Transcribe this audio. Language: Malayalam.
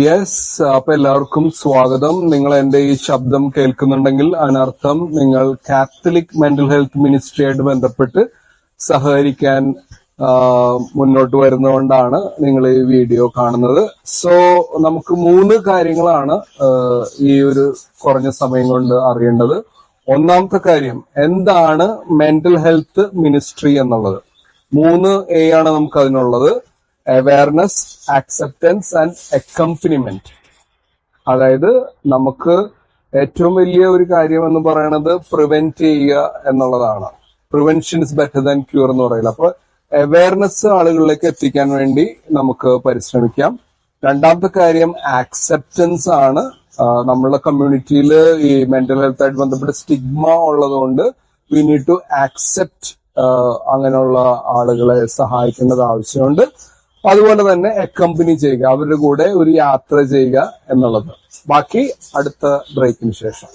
യെസ്, അപ്പൊ എല്ലാവർക്കും സ്വാഗതം. നിങ്ങൾ എന്റെ ഈ ശബ്ദം കേൾക്കുന്നുണ്ടെങ്കിൽ അതിനർത്ഥം നിങ്ങൾ കാത്തലിക് മെന്റൽ ഹെൽത്ത് മിനിസ്ട്രിയായിട്ട് ബന്ധപ്പെട്ട് സഹകരിക്കാൻ മുന്നോട്ട് വരുന്നതുകൊണ്ടാണ് നിങ്ങൾ ഈ വീഡിയോ കാണുന്നത്. സോ നമുക്ക് 3 കാര്യങ്ങളാണ് ഈ ഒരു കുറഞ്ഞ സമയം കൊണ്ട് അറിയേണ്ടത്. ഒന്നാമത്തെ കാര്യം, എന്താണ് മെന്റൽ ഹെൽത്ത് മിനിസ്ട്രി എന്നുള്ളത്. 3A ആണ് നമുക്ക് അതിനുള്ളത്. Awareness, acceptance and accompaniment. അതായത് നമുക്ക് ഏറ്റവും വലിയ ഒരു കാര്യം എന്ന് പറയുന്നത് പ്രിവെന്റ് ചെയ്യുക എന്നുള്ളതാണ്. Prevention is better than cure എന്ന് പറയുന്നത്. അപ്പൊ അവയർനെസ് ആളുകളിലേക്ക് എത്തിക്കാൻ വേണ്ടി നമുക്ക് പരിശ്രമിക്കാം. രണ്ടാമത്തെ കാര്യം ആക്സെപ്റ്റൻസ് ആണ്. നമ്മളുടെ കമ്മ്യൂണിറ്റിയിൽ ഈ മെന്റൽ ഹെൽത്ത് ആയിട്ട് ബന്ധപ്പെട്ട സ്റ്റിഗ്മ ഉള്ളതുകൊണ്ട് വി നീഡ് ടു ആക്സെപ്റ്റ് അങ്ങനെയുള്ള ആളുകളെ സഹായിക്കേണ്ടത് ആവശ്യമുണ്ട്. അതുപോലെ തന്നെ അക്കംപനി ചെയ്യുക, അവരുടെ കൂടെ ഒരു യാത്ര ചെയ്യുക എന്നുള്ളത്. ബാക്കി അടുത്ത ബ്രേക്കിന് ശേഷം.